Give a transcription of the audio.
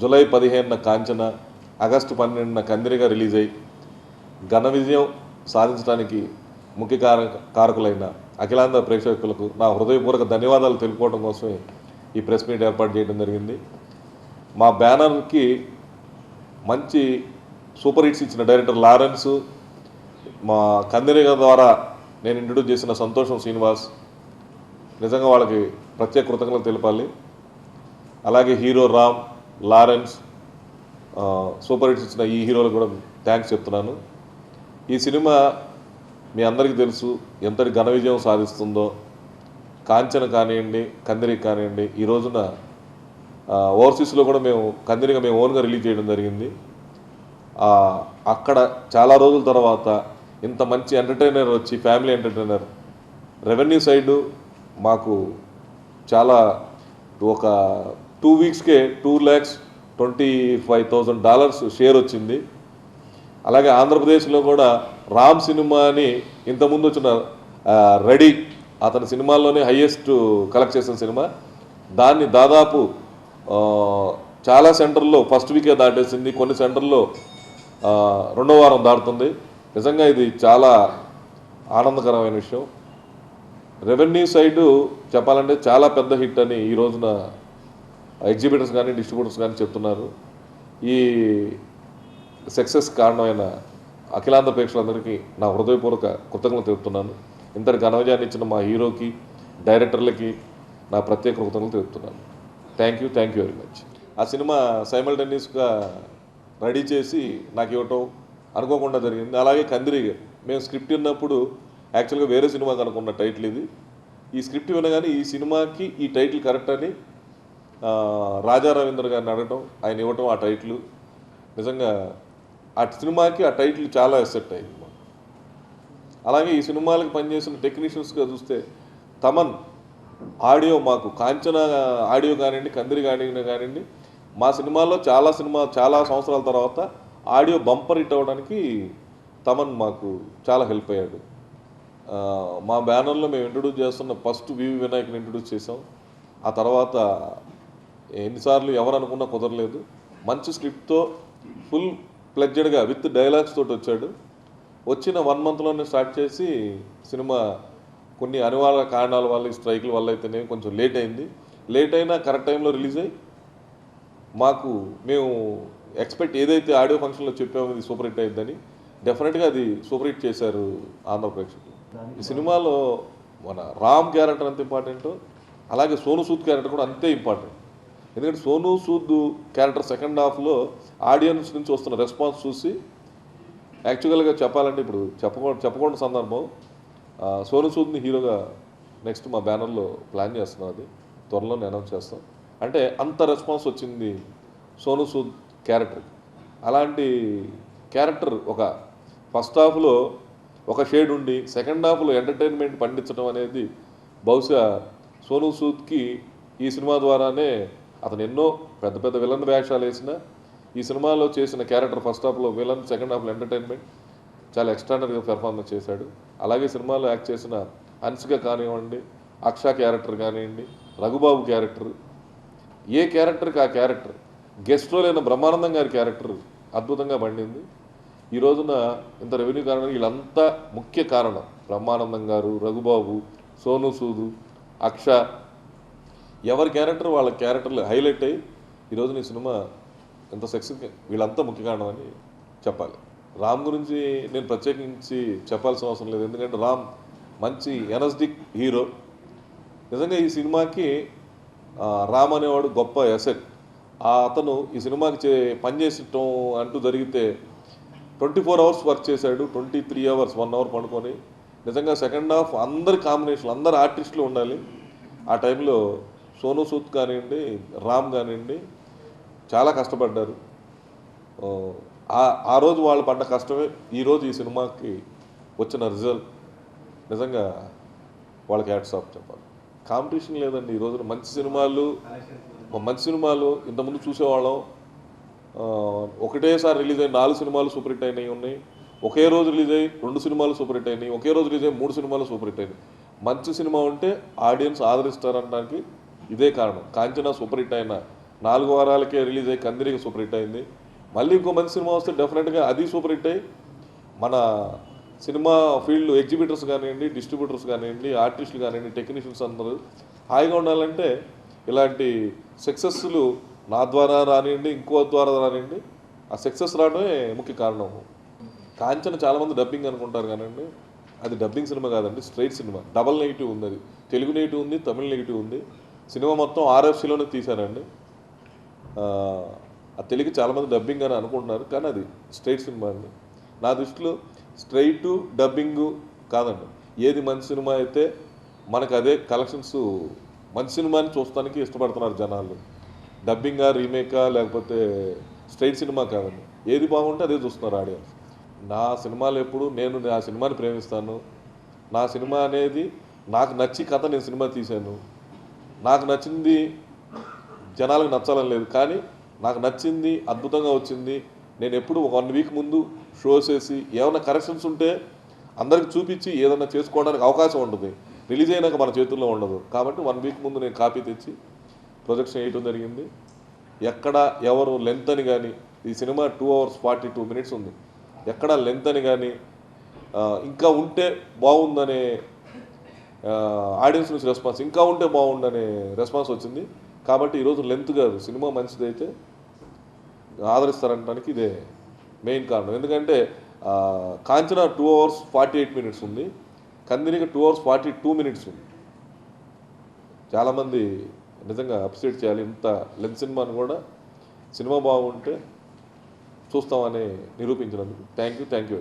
July 15న Kanchana, August 12న కందిరిగా release అయ్యి ఘన విజయం సాధించడానికి ముఖ్య కారకులైన అఖిలాంధ్ర ప్రేక్షకులకు నా హృదయపూర్వక ధన్యవాదాలు తెలుపుకోవడం కోసమే ఈ ప్రెస్ మీట్ ఏర్పాటు చేయడం జరిగింది. మా బ్యానర్కి మంచి సూపర్ హిట్స్ ఇచ్చిన డైరెక్టర్ లారెన్స్, మా కందిరిగా ద్వారా నేను ఇంట్రడ్యూస్ చేసిన సంతోషం శ్రీనివాస్, నిజంగా వాళ్ళకి ప్రత్యేక కృతజ్ఞతలు తెలపాలి. అలాగే hero Ram, Lawrence, super hits ఇచ్చిన ఈ హీరోలకు కూడా థ్యాంక్స్ చెప్తున్నాను. ఈ సినిమా మీ అందరికీ తెలుసు ఎంతటి ఘన విజయం సాధిస్తుందో. కాంచన కానివ్వండి, కందిరిక కానివ్వండి, ఈ రోజున ఓవర్సీస్లో కూడా కందిరిగా మేము ఓన్గా రిలీజ్ చేయడం జరిగింది. అక్కడ చాలా రోజుల తర్వాత ఇంత మంచి ఎంటర్టైనర్ వచ్చి, ఫ్యామిలీ ఎంటర్టైనర్, రెవెన్యూ సైడు మాకు చాలా ఒక 2 వీక్స్కే $2,25,000 షేర్ వచ్చింది. అలాగే ఆంధ్రప్రదేశ్లో కూడా రామ్ సినిమాని ఇంతకుముందు వచ్చిన రెడీ, అతని సినిమాల్లోనే హయ్యెస్ట్ కలెక్ట్ చేసిన సినిమా, దాన్ని దాదాపు చాలా సెంటర్లో ఫస్ట్ వీకే దాటేసింది, కొన్ని సెంటర్లో 2వ వారం దాటుతుంది. నిజంగా ఇది చాలా ఆనందకరమైన విషయం. రెవెన్యూ సైడు చెప్పాలంటే చాలా పెద్ద హిట్ అని ఈ రోజున ఎగ్జిబిటర్స్ కానీ డిస్ట్రిబ్యూటర్స్ కానీ చెప్తున్నారు. ఈ సక్సెస్ కారణమైన అఖిలాంధ్ర ప్రేక్షకులందరికీ నా హృదయపూర్వక కృతజ్ఞతలు తెలుపుతున్నాను. ఇంతటి ఘన విజయాన్ని ఇచ్చిన మా హీరోకి, డైరెక్టర్లకి నా ప్రత్యేక కృతజ్ఞతలు తెలుపుతున్నాను. Thank you very much. ఆ సినిమా సైమల్టేనియస్గా రెడీ చేసి నాకు ఇవ్వటం అనుకోకుండా జరిగింది. అలాగే కందిరిగా మేము స్క్రిప్ట్ విన్నప్పుడు యాక్చువల్గా వేరే సినిమాకి అనుకున్న టైటిల్ ఇది. ఈ స్క్రిప్ట్ వినగానే ఈ సినిమాకి ఈ టైటిల్ కరెక్ట్ అని రాజా రవీంద్ర గారిని అడగటం, ఆయన ఇవ్వటం ఆ టైటిల్, నిజంగా ఆ సినిమాకి ఆ టైటిల్ చాలా ఎసెప్ట్ అయింది. అలాగే ఈ సినిమాలకు పనిచేసిన టెక్నీషియన్స్గా చూస్తే తమన్ ఆడియో, మాకు కాంచన ఆడియో కానివ్వండి, కందిరి కానివ్వండి, మా సినిమాలో చాలా సంవత్సరాల తర్వాత ఆడియో బంపర్ హిట్ అవ్వడానికి తమన్ మాకు చాలా హెల్ప్ అయ్యాడు. మా బ్యానర్లో మేము ఇంట్రడ్యూస్ చేస్తున్న ఫస్ట్ వివి వినాయక్ని ఇంట్రడ్యూస్ చేసాం. ఆ తర్వాత ఎన్నిసార్లు ఎవరు అనుకున్నా కుదరలేదు. మంచి స్క్రిప్ట్తో ఫుల్ ప్లెడ్జెడ్గా విత్ డైలాగ్స్ తోటి వచ్చాడు. వచ్చిన 1 మంత్లోనే స్టార్ట్ చేసి సినిమా కొన్ని అనివార్య కారణాల వల్ల, ఈ స్ట్రైకుల వల్ల అయితేనే కొంచెం లేట్ అయింది. లేట్ అయినా కరెక్ట్ టైంలో రిలీజ్ అయ్యి మేము ఎక్స్పెక్ట్ ఏదైతే ఆడియో ఫంక్షన్లో చెప్పామో ఇది సూపర్ హిట్ అయిందని, డెఫినెట్గా అది సూపర్ హిట్ చేశారు ఆంధ్ర ప్రేక్షకులు. ఈ సినిమాలో మన రామ్ క్యారెక్టర్ అంత ఇంపార్టెంట్, అలాగే సోను సూద్ క్యారెక్టర్ కూడా అంతే ఇంపార్టెంట్. ఎందుకంటే సోను సూద్ క్యారెక్టర్ సెకండ్ హాఫ్లో ఆడియన్స్ నుంచి వస్తున్న రెస్పాన్స్ చూసి యాక్చువల్గా చెప్పాలంటే ఇప్పుడు చెప్పకుండా సందర్భం, సోను సూద్ని హీరోగా నెక్స్ట్ మా బ్యానర్లో ప్లాన్ చేస్తున్నాం. అది త్వరలోనే అనౌన్స్ చేస్తాం. అంటే అంత రెస్పాన్స్ వచ్చింది సోను సూద్ క్యారెక్టర్కి. అలాంటి క్యారెక్టర్ ఒక ఫస్ట్ హాఫ్లో ఒక షేడ్ ఉండి సెకండ్ హాఫ్లో ఎంటర్టైన్మెంట్ పండించడం అనేది బహుశా సోను సూద్కి ఈ సినిమా ద్వారానే, అతను ఎన్నో పెద్ద విలన్ వేషాలు వేసిన ఈ సినిమాలో చేసిన క్యారెక్టర్ ఫస్ట్ హాఫ్లో విలన్, సెకండ్ హాఫ్లో ఎంటర్టైన్మెంట్, చాలా ఎక్స్ట్రాడనరీగా పెర్ఫార్మెన్స్ చేశాడు. అలాగే సినిమాలో యాక్ట్ చేసిన హన్సిక కానివ్వండి, అక్ష క్యారెక్టర్ కానివ్వండి, రఘుబాబు క్యారెక్టర్, ఏ క్యారెక్టర్కి ఆ క్యారెక్టర్, గెస్ట్ రోల్ అయిన బ్రహ్మానందం గారి క్యారెక్టర్ అద్భుతంగా పండింది. ఈ రోజున ఇంత రెవెన్యూ కారణం వీళ్ళంతా ముఖ్య కారణం. బ్రహ్మానందం గారు, రఘుబాబు, సోను సూదు, అక్ష, ఎవరి క్యారెక్టర్ వాళ్ళ క్యారెక్టర్లు హైలైట్ అయ్యి ఈరోజు ఈ సినిమా ఎంత సక్సెస్, వీళ్ళంతా ముఖ్య కారణం అని చెప్పాలి. రామ్ గురించి నేను ప్రత్యేకించి చెప్పాల్సిన అవసరం లేదు. ఎందుకంటే రామ్ మంచి ఎనర్జెటిక్ హీరో. నిజంగా ఈ సినిమాకి రామ్ అనేవాడు గొప్ప ఎసెట్. అతను ఈ సినిమాకి పనిచేసటం అంటూ జరిగితే 24 అవర్స్ వర్క్ చేశాడు. 23 అవర్స్ 1 అవర్ పండుకొని. నిజంగా సెకండ్ హాఫ్ అందరి కాంబినేషన్, అందరు ఆర్టిస్టులు ఉండాలి. ఆ టైంలో సోను సూద్ కానివ్వండి, రామ్ కానివ్వండి చాలా కష్టపడ్డారు. ఆ రోజు వాళ్ళు పడ్డ కష్టమే ఈరోజు ఈ సినిమాకి వచ్చిన రిజల్ట్. నిజంగా వాళ్ళకి హ్యాట్స్ ఆఫ్ చెప్పాలి. కాంపిటీషన్ లేదండి. ఈ రోజున మంచి సినిమాలు ఇంతకుముందు చూసేవాళ్ళం. ఒకటేసారి రిలీజ్ అయిన 4 సినిమాలు సూపర్ హిట్ అయినాయి ఉన్నాయి. ఒకే రోజు రిలీజ్ అయ్యి 2 సినిమాలు సూపర్ హిట్ అయినాయి. ఒకే రోజు రిలీజ్ అయ్యి 3 సినిమాలు సూపర్ హిట్ అయినాయి. మంచి సినిమా ఉంటే ఆడియన్స్ ఆదరిస్తారనడానికి ఇదే కారణం. కాంచన సూపర్ హిట్ అయిన 4 వారాలకే రిలీజ్ అయ్యి కందిరీగా సూపర్ హిట్ అయింది. మళ్ళీ ఇంకో మంచి సినిమా వస్తే డెఫినెట్గా అది సూపర్ హిట్ అయ్యి మన సినిమా ఫీల్డ్ ఎగ్జిబిటర్స్ కానివ్వండి, డిస్ట్రిబ్యూటర్స్ కానివ్వండి, ఆర్టిస్టులు కానివ్వండి, టెక్నీషియన్స్ అందరూ హాయిగా ఉండాలంటే ఇలాంటి సక్సెస్లు నా ద్వారా రానివ్వండి, ఇంకో ద్వారా రానివ్వండి, ఆ సక్సెస్ రావడమే ముఖ్య కారణం. కాంచన చాలామంది డబ్బింగ్ అనుకుంటారు కానివ్వండి, అది డబ్బింగ్ సినిమా కాదండి, స్ట్రైట్ సినిమా. డబల్ నెగిటివ్ ఉంది, అది తెలుగు నెగిటివ్ ఉంది, తమిళ నెగిటివ్ ఉంది. సినిమా మొత్తం RFCలోనే తీశారండి. ఆ తెలుగు చాలామంది డబ్బింగ్ అని అనుకుంటున్నారు, కానీ అది స్ట్రైట్ సినిమా అండి. నా దృష్టిలో స్ట్రైటు డబ్బింగు కాదండి, ఏది మంచి సినిమా అయితే మనకు అదే కలెక్షన్స్. మంచి సినిమాని చూస్తానికి ఇష్టపడుతున్నారు జనాలు, డబ్బింగా, రీమేకా, లేకపోతే స్ట్రైట్ సినిమా కాదండి. ఏది బాగుంటే అదే చూస్తున్నారు ఆడియన్స్. నా సినిమాలు ఎప్పుడు నేను నా సినిమాని ప్రేమిస్తాను. నా సినిమా అనేది నాకు నచ్చి కథ నేను సినిమా తీశాను. నాకు నచ్చింది జనాలకు నచ్చాలని లేదు, కానీ నాకు నచ్చింది, అద్భుతంగా వచ్చింది. నేను ఎప్పుడు 1 వీక్ ముందు షోస్ వేసి ఏమైనా కరెక్షన్స్ ఉంటే అందరికి చూపించి ఏదైనా చేసుకోవడానికి అవకాశం ఉంటుంది. రిలీజ్ అయినాక మన చేతుల్లో ఉండదు. కాబట్టి 1 వీక్ ముందు నేను కాపీ తెచ్చి ప్రొజెక్షన్ వేయటం జరిగింది. ఎక్కడ ఎవరు లెంత్ అని కానీ, ఈ సినిమా 2 hours 42 minutes ఉంది, ఎక్కడ లెంత్ అని కానీ ఇంకా ఉంటే బాగుందనే ఆడియన్స్ నుంచి రెస్పాన్స్, ఇంకా ఉంటే బాగుందనే రెస్పాన్స్ వచ్చింది. కాబట్టి ఈరోజు లెంత్ కాదు, సినిమా మంచిదైతే ఆదరిస్తారనడానికి ఇదే మెయిన్ కారణం. ఎందుకంటే కాంచన 2 hours 48 minutes ఉంది, కందిరీగా 2 hours 42 minutes ఉంది. చాలామంది నిజంగా అప్రిషియేట్ చేయాలి. ఇంత లెంత్ సినిమాను కూడా సినిమా బాగుంటే చూస్తామని నిరూపించినందుకు థ్యాంక్ యూ.